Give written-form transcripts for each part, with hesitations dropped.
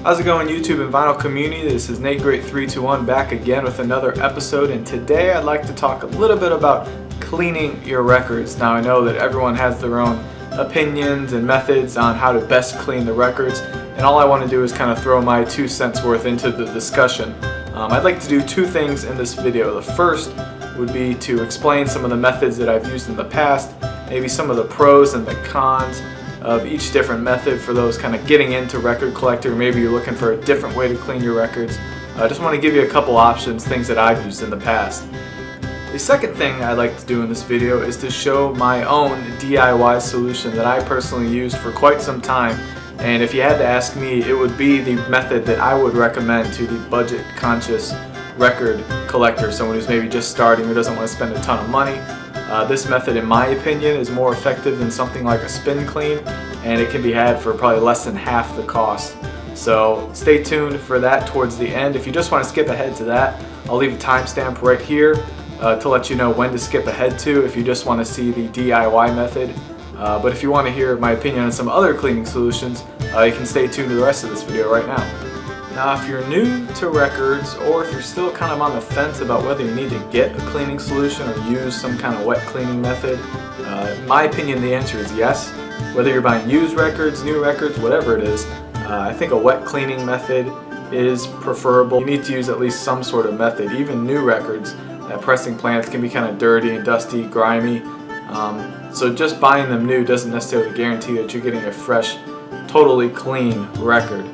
How's it going, YouTube and vinyl community? This is Nate Great 321 back again with another episode, and today I'd like to talk a little bit about cleaning your records. Now, I know that everyone has their own opinions and methods on how to best clean the records, and all I want to do is kind of throw my 2 cents worth into the discussion. I'd like to do 2 things in this video. The first would be to explain some of the methods that I've used in the past, maybe some of the pros and the cons of each different method for those kind of getting into record collector. Maybe you're looking for a different way to clean your records. I just want to give you a couple options, things that I've used in the past. The second thing I'd like to do in this video is to show my own DIY solution that I personally used for quite some time, and if you had to ask me, it would be the method that I would recommend to the budget conscious record collector, someone who's maybe just starting or doesn't want to spend a ton of money. This method, in my opinion, is more effective than something like a spin clean, and it can be had for probably less than half the cost. So stay tuned for that towards the end. If you just want to skip ahead to that, I'll leave a timestamp right here to let you know when to skip ahead to if you just want to see the DIY method. But if you want to hear my opinion on some other cleaning solutions, you can stay tuned to the rest of this video right now. Now, if you're new to records, or if you're still kind of on the fence about whether you need to get a cleaning solution or use some kind of wet cleaning method, in my opinion, the answer is yes. Whether you're buying used records, new records, whatever it is, I think a wet cleaning method is preferable. You need to use at least some sort of method. Even new records at pressing plants can be kind of dirty and dusty, grimy. So just buying them new doesn't necessarily guarantee that you're getting a fresh, totally clean record.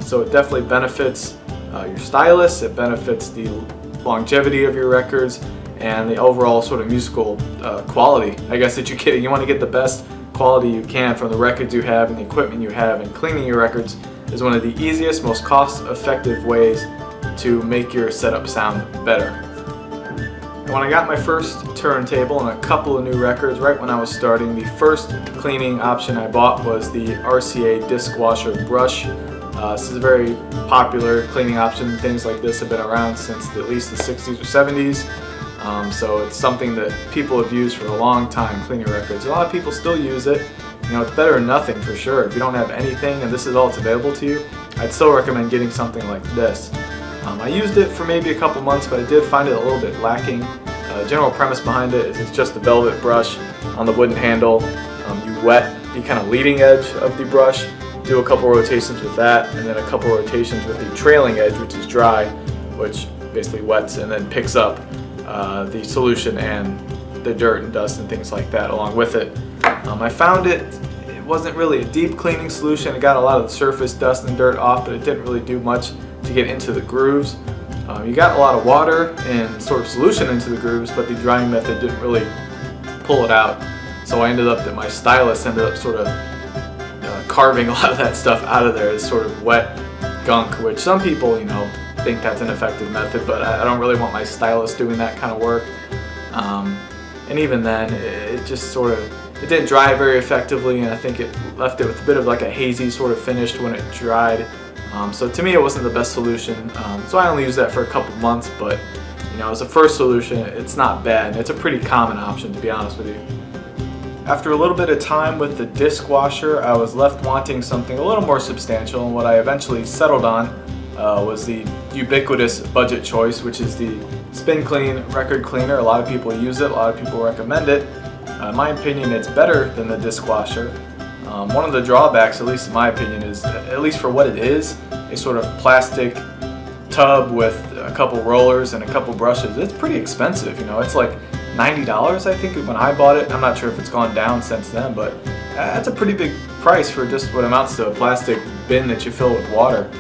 So it definitely benefits your stylus, it benefits the longevity of your records, and the overall sort of musical quality, I guess, that you're getting. You want to get the best quality you can from the records you have and the equipment you have, and cleaning your records is one of the easiest, most cost-effective ways to make your setup sound better. When I got my first turntable and a couple of new records right when I was starting, the first cleaning option I bought was the RCA disc washer brush. This is a very popular cleaning option. Things like this have been around since at least the 60s or 70s. So it's something that people have used for a long time, cleaning records. A lot of people still use it. You know, it's better than nothing for sure. If you don't have anything and this is all that's available to you, I'd still recommend getting something like this. I used it for maybe a couple months, but I did find it a little bit lacking. The general premise behind it is it's just a velvet brush on the wooden handle. You wet the kind of leading edge of the brush, do a couple rotations with that, and then a couple rotations with the trailing edge, which is dry, which basically wets and then picks up the solution and the dirt and dust and things like that along with it. I found it wasn't really a deep cleaning solution. It got a lot of the surface dust and dirt off, but it didn't really do much to get into the grooves. You got a lot of water and sort of solution into the grooves, but the drying method didn't really pull it out. So I ended up that my stylus ended up sort of carving a lot of that stuff out of there, as sort of wet gunk, which some people, you know, think that's an effective method, but I don't really want my stylus doing that kind of work. And even then, it just sort of, it didn't dry very effectively, and I think it left it with a bit of like a hazy sort of finish when it dried. So to me, it wasn't the best solution. So I only used that for a couple months, but you know, as a first solution, it's not bad. It's a pretty common option, to be honest with you. After a little bit of time with the disc washer, I was left wanting something a little more substantial, and what I eventually settled on was the ubiquitous budget choice, which is the Spin Clean record cleaner. A lot of people use it, a lot of people recommend it. In my opinion, it's better than the disc washer. One of the drawbacks, at least in my opinion, is, at least for what it is, a sort of plastic tub with a couple rollers and a couple brushes. It's pretty expensive, you know, it's like $90 I think when I bought it. I'm not sure if it's gone down since then, but that's a pretty big price for just what amounts to a plastic bin that you fill with water.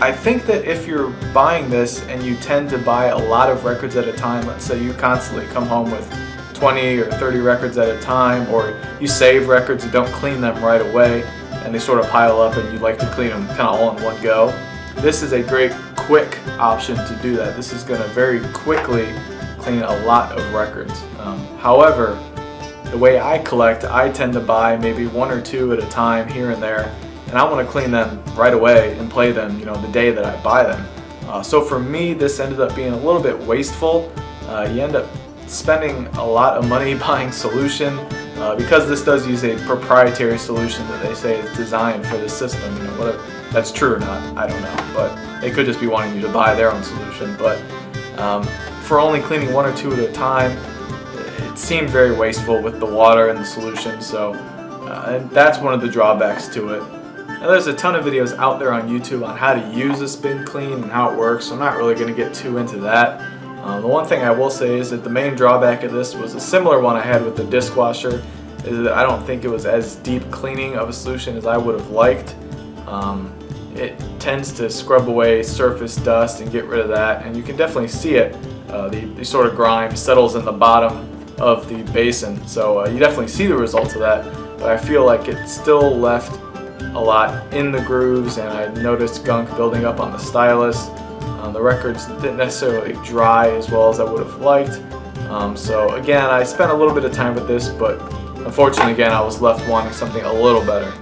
I think that if you're buying this and you tend to buy a lot of records at a time, let's say you constantly come home with 20 or 30 records at a time, or you save records and don't clean them right away and they sort of pile up and you like to clean them kind of all in one go, this is a great quick option to do that. This is going to very quickly clean a lot of records. However, the way I collect, I tend to buy maybe 1 or 2 at a time here and there, and I want to clean them right away and play them, you know, the day that I buy them. So for me, this ended up being a little bit wasteful. You end up spending a lot of money buying solution, because this does use a proprietary solution that they say is designed for the system. You know, whether that's true or not, I don't know, but they could just be wanting you to buy their own solution. But for only cleaning one or two at a time, it seemed very wasteful with the water and the solution. So and that's one of the drawbacks to it. Now, there's a ton of videos out there on YouTube on how to use a spin clean and how it works, so I'm not really going to get too into that. The one thing I will say is that the main drawback of this was a similar one I had with the dishwasher, is that I don't think it was as deep cleaning of a solution as I would have liked. It tends to scrub away surface dust and get rid of that, and you can definitely see it. The sort of grime settles in the bottom of the basin, so you definitely see the results of that, but I feel like it still left a lot in the grooves, and I noticed gunk building up on the stylus. The records didn't necessarily dry as well as I would have liked. So again, I spent a little bit of time with this, but unfortunately again I was left wanting something a little better.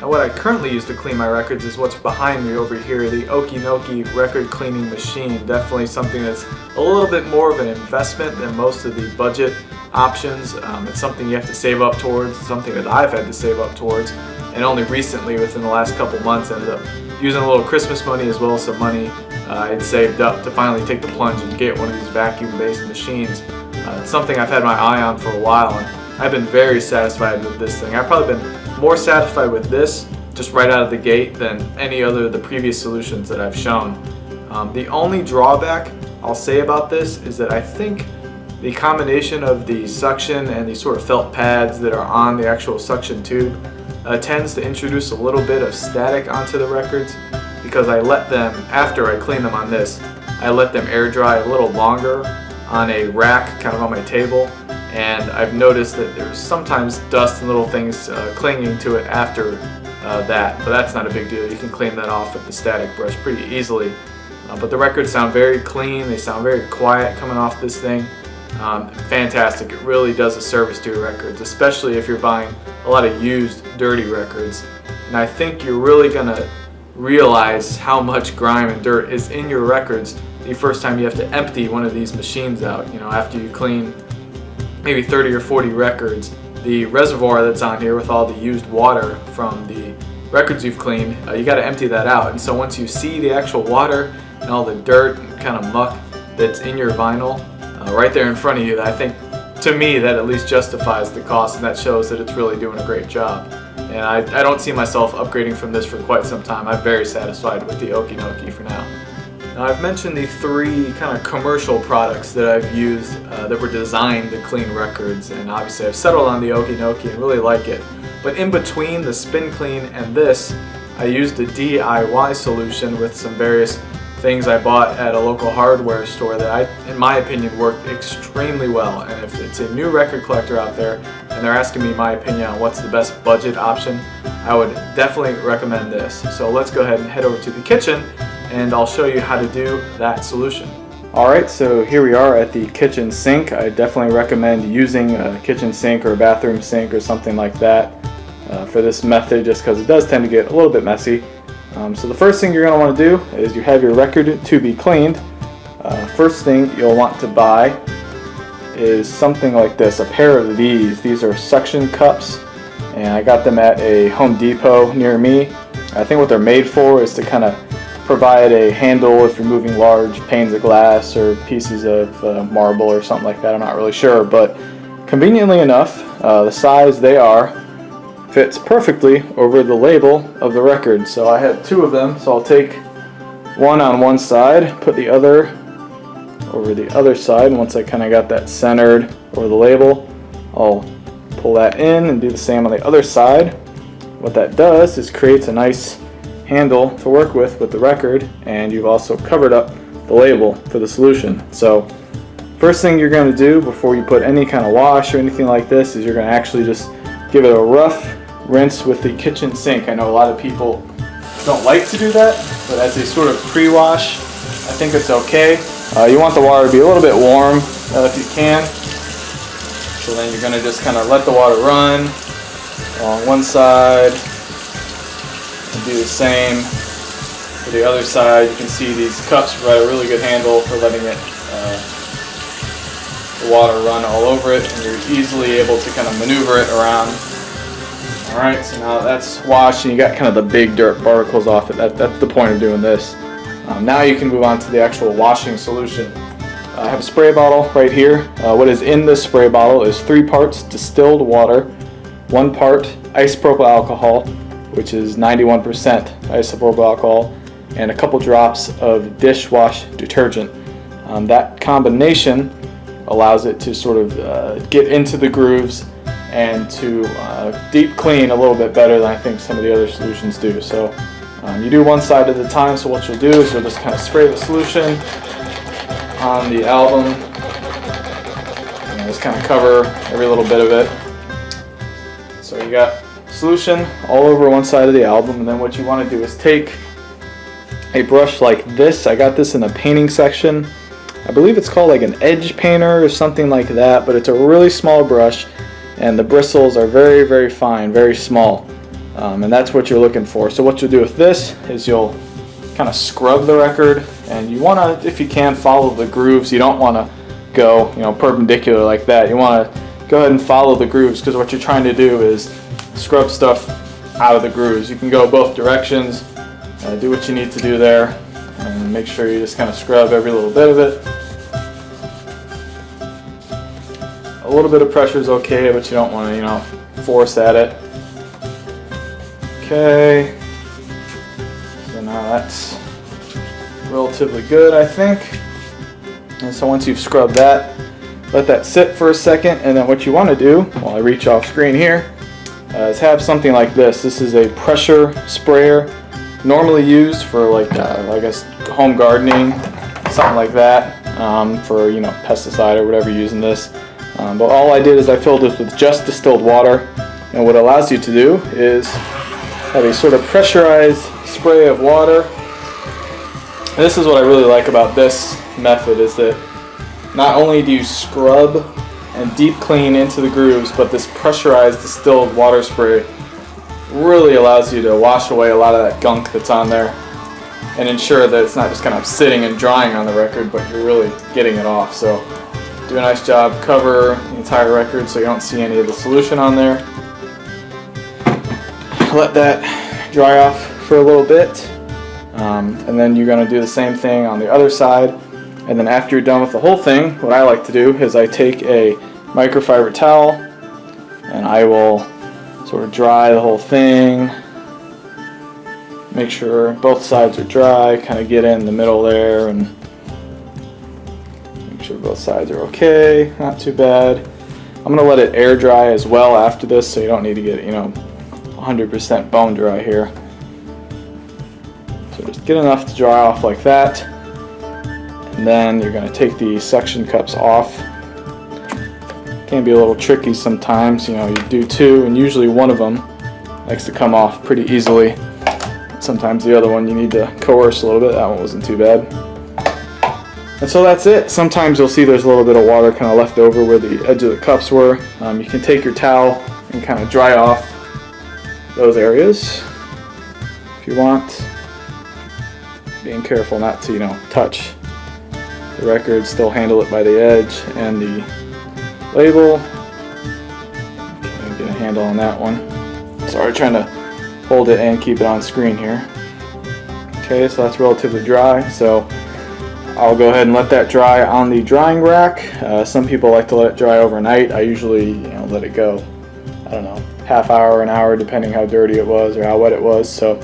Now what I currently use to clean my records is what's behind me over here, the Okinoki record cleaning machine. Definitely something that's a little bit more of an investment than most of the budget options. It's something you have to save up towards, something that I've had to save up towards, and only recently, within the last couple months, ended up using a little Christmas money as well as some money I'd saved up to finally take the plunge and get one of these vacuum-based machines. It's something I've had my eye on for a while, and I've been very satisfied with this thing. I've probably been more satisfied with this just right out of the gate than any other of the previous solutions that I've shown. The only drawback I'll say about this is that I think the combination of the suction and these sort of felt pads that are on the actual suction tube tends to introduce a little bit of static onto the records, because I let them, after I clean them on this, I let them air dry a little longer on a rack kind of on my table, and I've noticed that there's sometimes dust and little things clinging to it after that, but that's not a big deal. You can clean that off with the static brush pretty easily. But the records sound very clean, they sound very quiet coming off this thing. Fantastic. It really does a service to your records, especially if you're buying a lot of used, dirty records. And I think you're really going to realize how much grime and dirt is in your records the first time you have to empty one of these machines out. You know, after you clean maybe 30 or 40 records, the reservoir that's on here with all the used water from the records you've cleaned, you got to empty that out. And so once you see the actual water and all the dirt and kind of muck that's in your vinyl right there in front of you, I think, to me, that at least justifies the cost, and that shows that it's really doing a great job. And I don't see myself upgrading from this for quite some time. I'm very satisfied with the Okinoki for now. Now, I've mentioned the three kind of commercial products that I've used that were designed to clean records, and obviously I've settled on the Okinoki and really like it. But in between the Spin Clean and this, I used a DIY solution with some various things I bought at a local hardware store that in my opinion, worked extremely well. And if it's a new record collector out there and they're asking me my opinion on what's the best budget option, I would definitely recommend this. So let's go ahead and head over to the kitchen and I'll show you how to do that solution. Alright, so here we are at the kitchen sink. I definitely recommend using a kitchen sink or a bathroom sink or something like that for this method, just because it does tend to get a little bit messy. So the first thing you're going to want to do is you have your record to be cleaned. First thing you'll want to buy is something like this, a pair of these. These are suction cups, and I got them at a Home Depot near me. I think what they're made for is to kind of provide a handle if you're moving large panes of glass or pieces of marble or something like that. I'm not really sure, but conveniently enough, the size they are fits perfectly over the label of the record. So I have two of them, so I'll take one on one side, put the other over the other side. Once I kind of got that centered over the label, I'll pull that in and do the same on the other side. What that does is creates a nice handle to work with the record, and you've also covered up the label for the solution. So first thing you're going to do before you put any kind of wash or anything like this is you're going to actually just give it a rough rinse with the kitchen sink. I know a lot of people don't like to do that, but as a sort of pre-wash, I think it's okay. You want the water to be a little bit warm if you can. So then you're going to just kind of let the water run along one side and do the same for the other side. You can see these cups provide a really good handle for letting it the water run all over it, and you're easily able to kind of maneuver it around. Alright, so now that's washed and you got kind of the big dirt particles off it. That's the point of doing this. Now you can move on to the actual washing solution. I have a spray bottle right here. What is in this spray bottle is 3 parts distilled water, 1 part isopropyl alcohol, which is 91% isopropyl alcohol, and a couple drops of dishwash detergent. That combination allows it to sort of get into the grooves and to deep clean a little bit better than I think some of the other solutions do. So you do one side at a time, so what you'll do is you'll just kind of spray the solution on the album and just kind of cover every little bit of it. So you got solution all over one side of the album, and then what you want to do is take a brush like this. I got this in the painting section. I believe it's called like an edge painter or something like that, but it's a really small brush and the bristles are very, very fine, very small, and that's what you're looking for. So what you'll do with this is you'll kind of scrub the record, and you want to, if you can, follow the grooves. You don't want to go, perpendicular like that. You want to go ahead and follow the grooves, because what you're trying to do is scrub stuff out of the grooves. You can go both directions, do what you need to do there, and make sure you just kind of scrub every little bit of it. A little bit of pressure is okay, but you don't want to, force at it. Okay, so now that's relatively good, I think. And so once you've scrubbed that, let that sit for a second, and then what you want to do, while I reach off screen here, is have something like this. This is a pressure sprayer, normally used for like I guess home gardening, something like that, for pesticide or whatever you're using this. But all I did is I filled this with just distilled water, and what it allows you to do is have a sort of pressurized spray of water. And this is what I really like about this method, is that not only do you scrub and deep clean into the grooves, but this pressurized distilled water spray really allows you to wash away a lot of that gunk that's on there and ensure that it's not just kind of sitting and drying on the record, but you're really getting it off. So do a nice job, cover the entire record so you don't see any of the solution on there. Let that dry off for a little bit, and then you're going to do the same thing on the other side. And then after you're done with the whole thing, what I like to do is I take a microfiber towel and I will sort of dry the whole thing. Make sure both sides are dry, kind of get in the middle there and make sure both sides are okay, not too bad. I'm going to let it air dry as well after this, so you don't need to get 100% bone dry here. So just get enough to dry off like that. And then you're going to take the suction cups off. Can be a little tricky sometimes, you do 2 and usually one of them likes to come off pretty easily. Sometimes the other one you need to coerce a little bit. That one wasn't too bad. And so that's it. Sometimes you'll see there's a little bit of water kind of left over where the edge of the cups were. You can take your towel and kind of dry off those areas if you want. Being careful not to, touch the record, still handle it by the edge and the label. Okay, get a handle on that one. Sorry, trying to hold it and keep it on screen here. Okay, so that's relatively dry, so I'll go ahead and let that dry on the drying rack. Some people like to let it dry overnight. I usually let it go, I don't know, half hour, an hour, depending how dirty it was or how wet it was. So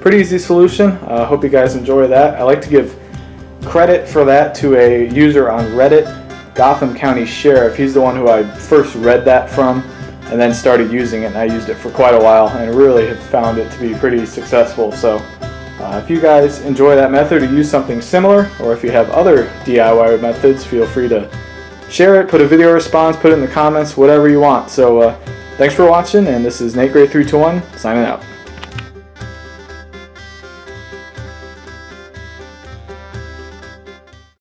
pretty easy solution. Hope you guys enjoy that. I like to give credit for that to a user on Reddit, Gotham County Sheriff. He's the one who I first read that from and then started using it, and I used it for quite a while and really have found it to be pretty successful. So if you guys enjoy that method or use something similar, or if you have other DIY methods, feel free to share it, put a video response, put it in the comments, whatever you want. So thanks for watching, and this is Nate Gray 321 signing out.